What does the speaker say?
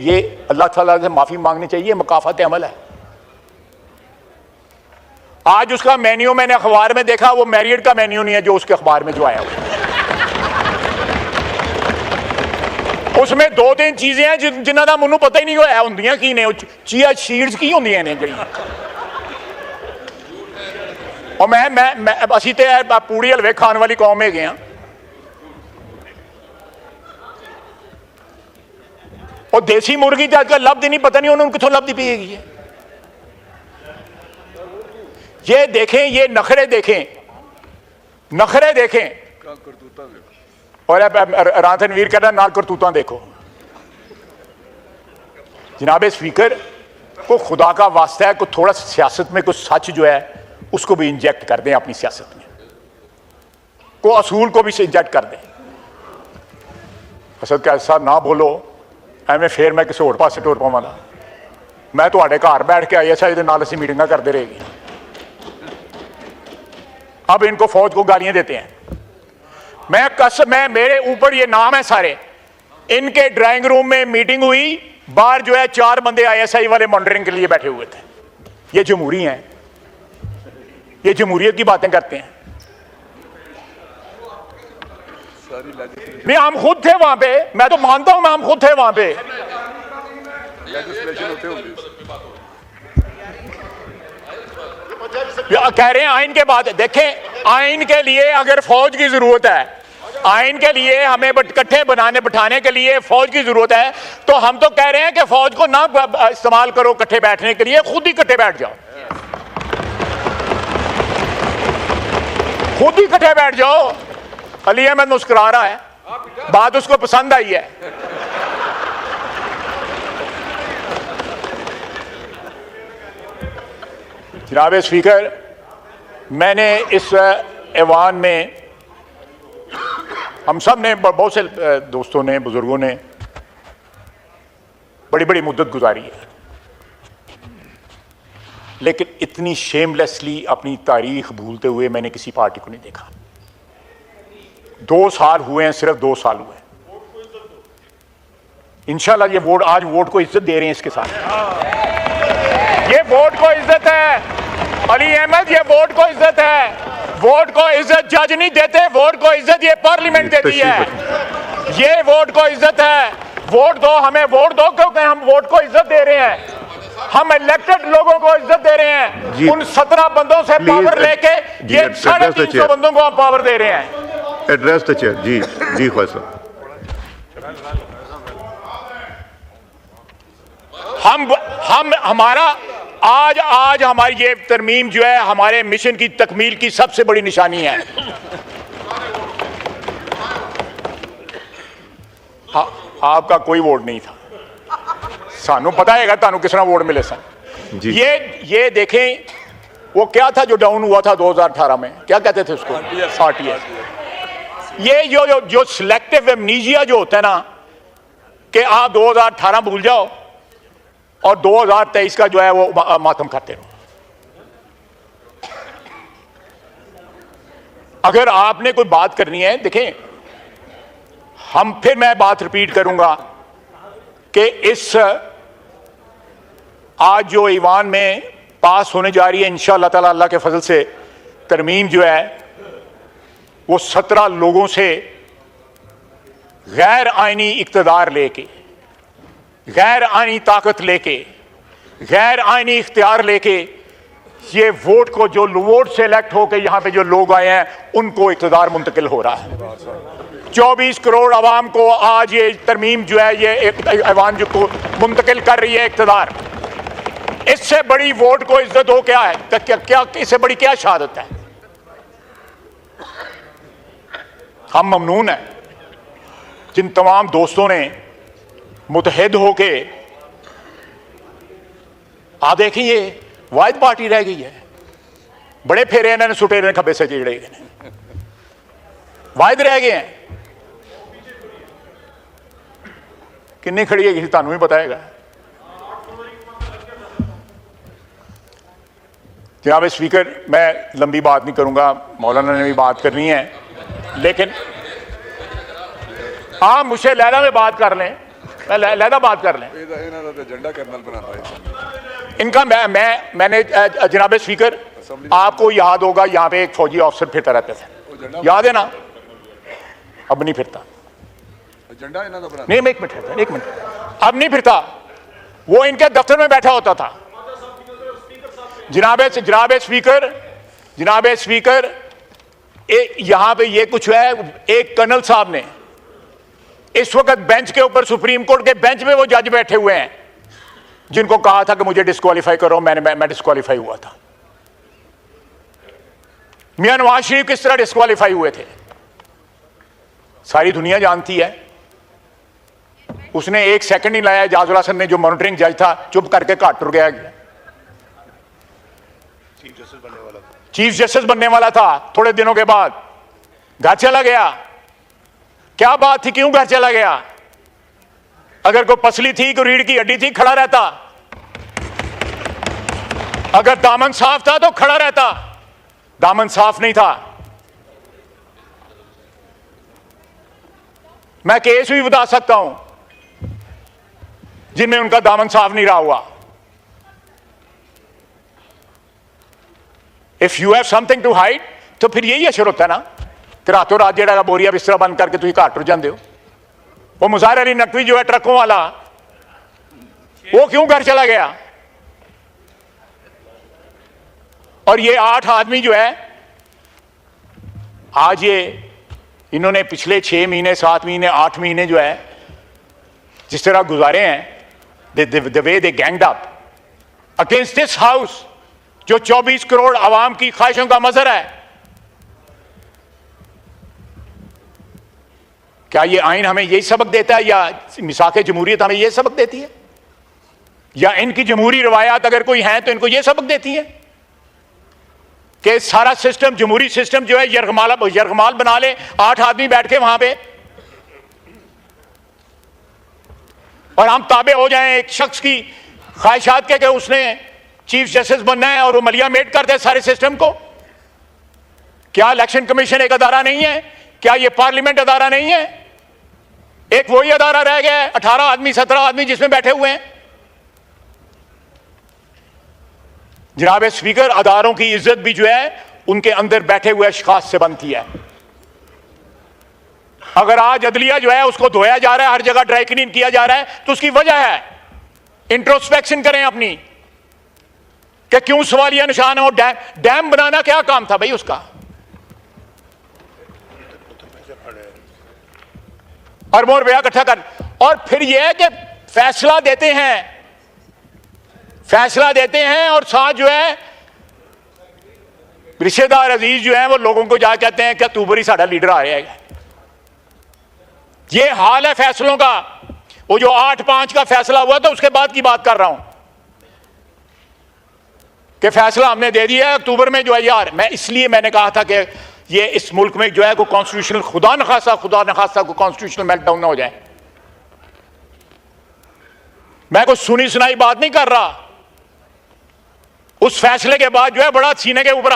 ये अल्लाह ताला से माफी मांगनी चाहिए, मकाफत अमल है। आज उसका मेन्यू मैंने अखबार में देखा, वो मैरियड का मेन्यू नहीं है जो उसके अखबार में जो आया हुआ। उसमें दो तीन चीजें हैं जिन्हों का मैनू पता ही नहीं होया होंदियां की ने, चिया सीड्स की होंदियां ने जी। और मैं असी ते पूड़ी हलवे खाने वाली कौम है गए। और देसी मुर्गी तो अजकल लभदी नहीं, पता नहीं उन्होंने कितों लभदी पिएगी। ये देखें, ये नखरे देखें, नखरे देखें। और रातनवीर कहना ना करतूता देखो। जनाब स्पीकर को खुदा का वास्ता है, को थोड़ा सियासत में कुछ सच जो है उसको भी इंजेक्ट कर दें अपनी सियासत में, को असूल को भी इंजेक्ट कर दें। असद कैसा ना बोलो एवं फिर मैं किसी होर पासे टुर पावांगा। मैं तुहाडे घर बैठ के ISI दे नाल असीं मीटिंगां करते रहेगी। अब इनको फौज को गालियां देते हैं। मैं मेरे ऊपर ये नाम है सारे। इनके ड्राइंग रूम में मीटिंग हुई, बाहर जो है 4 बंदे ISI वाले मॉनिटरिंग के लिए बैठे हुए थे। ये जमहूरी हैं, ये जमहूरियत की बातें करते हैं। नहीं, हम खुद थे वहां पे, मैं तो मानता हूं, हम खुद थे वहां पे। कह रहे हैं आइन के बाद देखें, आइन के लिए अगर फौज की जरूरत है, आइन के लिए हमें इकट्ठे बनाने बिठाने के लिए फौज की जरूरत है, तो हम तो कह रहे हैं कि फौज को ना इस्तेमाल करो इकट्ठे बैठने के लिए, खुद ही इकट्ठे बैठ जाओ, खुद ही इकट्ठे बैठ जाओ। अली अहमद मुस्कुरा रहा है, बात उसको पसंद आई है। जनाब स्पीकर, मैंने इस ऐवान में हम सब ने, बहुत से दोस्तों ने, बुजुर्गों ने बड़ी बड़ी मुद्दत गुजारी है, लेकिन इतनी शेमलेसली अपनी तारीख भूलते हुए मैंने किसी पार्टी को नहीं देखा। 2 साल हुए हैं, सिर्फ 2 साल हुए हैं। इंशाल्लाह ये वोट, आज वोट को इज्जत दे रहे हैं इसके साथ। ये वोट को इज्जत है अली अहमद, ये वोट को इज्जत है। वोट को इज्जत जज नहीं देते, वोट को इज्जत ये पार्लियामेंट देती है। ये वोट को इज्जत है। वोट दो, हमें वोट दो, क्योंकि हम वोट को इज्जत दे रहे हैं। हम इलेक्टेड लोगों को इज्जत दे रहे हैं। उन 17 बंदों से पावर लेके ये 350 बंदों को हम पावर दे रहे हैं। Address the chair. जी जी ख्वाजा साहब। हम हमारा आज हमारी ये तरमीम जो है हमारे मिशन की तकमील की सबसे बड़ी निशानी है। आपका कोई वोट नहीं था, सानू पता है तानू किस तरह वोट मिले सन। ये देखें, वो क्या था जो डाउन हुआ था 2018 में, क्या कहते थे उसको, RTS। ये जो सिलेक्टिव एमनीजिया जो होता है ना, कि आप 2018 भूल जाओ और 2023 का जो है वो मातम करते रहो। अगर आपने कोई बात करनी है, देखें, फिर मैं बात रिपीट करूंगा कि इस आज जो ईवान में पास होने जा रही है इंशाअल्लाह ताला, अल्लाह के फजल से, तरमीम जो है वो 17 लोगों से गैर आईनी इक्तदार लेके, गैर आईनी ताकत लेके, गैर आईनी इख्तियार लेके, ये वोट को, जो वोट से इलेक्ट होकर यहां पे जो लोग आए हैं उनको इख्तियार मुंतकिल हो रहा है। 24 करोड़ आवाम को आज ये तरमीम जो है ये ऐवान जो को मुंतकिल कर रही है इख्तियार। इससे बड़ी वोट को इज्जत हो क्या है, क्या इससे बड़ी क्या शहादत है। हम ममनून हैं जिन तमाम दोस्तों ने मुतहद होके, आप देखिए ये वाहिद पार्टी रह गई है। बड़े फेरे इन्होंने सुटे ने खब्बे से जेड़े वाहिद रह गए हैं। किन्नी खड़ी है किसी तानू ही बताएगा। जनाब स्पीकर, मैं लंबी बात नहीं करूंगा, मौलाना ने भी बात करनी है, लेकिन आप मुझसे लहरा में बात कर लें। लहदा बात कर लें। एजेंडा कर्नल बनाता है इनका मैंने जनाब स्पीकर, आपको याद होगा यहाँ पे एक फौजी ऑफिसर फिरता रहते थे, याद है ना? अब नहीं फिरता। एजेंडा इन्हां दा बनाता नहीं, मैं एक मिनट, अब नहीं फिरता। वो इनके दफ्तर में बैठा होता था। जनाब स्पीकर, यहां पे ये कुछ है। एक कर्नल साहब ने इस वक्त बेंच के ऊपर, सुप्रीम कोर्ट के बेंच में वो जज बैठे हुए हैं जिनको कहा था कि मुझे डिस्क्वालीफाई करो, मैं डिस्क्वालीफाई हुआ था। मियां नवाज शरीफ किस तरह डिस्क्वालीफाई हुए थे सारी दुनिया जानती है। उसने एक सेकंड नहीं लाया। एजाजुल हसन ने, जो मॉनिटरिंग जज था, चुप करके घाट टुर गया। चीफ जस्टिस बनने वाला था, थोड़े दिनों के बाद घर चला गया। क्या बात थी, क्यों घर चला गया? अगर कोई पसली थी, कोई रीढ़ की हड्डी थी, खड़ा रहता। अगर दामन साफ था तो खड़ा रहता। दामन साफ नहीं था। मैं केस भी बता सकता हूं जिनमें उनका दामन साफ नहीं रहा हुआ। If you have something to hide, तो फिर यही असर होता है ना कि रातों रात जेड़ा बोरिया बिस्तरा बंद करके तुम घाट टुर जाते हो। वो मुज़ाहिर अली नकवी जो है ट्रकों वाला, वो क्यों घर चला गया? और ये 8 आदमी जो है आज, ये इन्होंने पिछले 6 महीने, 7 महीने, 8 महीने जो है जिस तरह गुजारे हैं, the way they ganged up against this house, जो 24 करोड़ आवाम की ख्वाहिशों का मजहर है। क्या ये आइन हमें यही सबक देता है, या मिसाक जमहूरियत हमें यह सबक देती है, या इनकी जमहूरी रवायात अगर कोई है तो इनको यह सबक देती है कि सारा सिस्टम, जमहूरी सिस्टम जो है यरगमाल बना ले 8 आदमी बैठ के वहां पे, और हम ताबे हो जाएं एक शख्स की ख्वाहिशात के कि उसने चीफ जस्टिस बनना है और वो मलिया मेट कर दे सारे सिस्टम को। क्या इलेक्शन कमीशन एक अदारा नहीं है? क्या ये पार्लियामेंट अदारा नहीं है? एक वही अदारा रह गया है, 18 आदमी, 17 आदमी जिसमें बैठे हुए हैं। जनाब स्पीकर, अदारों की इज्जत भी जो है उनके अंदर बैठे हुए अशखास से बनती है। अगर आज अदलिया जो है उसको धोया जा रहा है, हर जगह ड्राई क्लीन किया जा रहा है, तो उसकी वजह है। इंट्रोस्पेक्शन करें अपनी कि क्यों सवालिया निशान हो। डैम बनाना क्या काम था भाई उसका? अरबों रुपया इकट्ठा कर, और फिर यह है कि फैसला देते हैं और साथ जो है रिश्तेदार अजीज जो है वो लोगों को जा कहते हैं कि अक्तूबर ही साडा लीडर आ रहा है। ये हाल है फैसलों का। वो जो 8-5 का फैसला हुआ था उसके बाद की बात कर रहा हूं कि फैसला हमने दे दिया है अक्टूबर में जो है। यार, मैंने कहा था कि ये इस मुल्क में जो है कोई कॉन्स्टिट्यूशनल, खुदा न खासा कोई कॉन्स्टिट्यूशनल मेल्टडाउन ना हो जाए। मैं कोई सुनी सुनाई बात नहीं कर रहा। उस फैसले के बाद जो है बड़ा सीने के ऊपर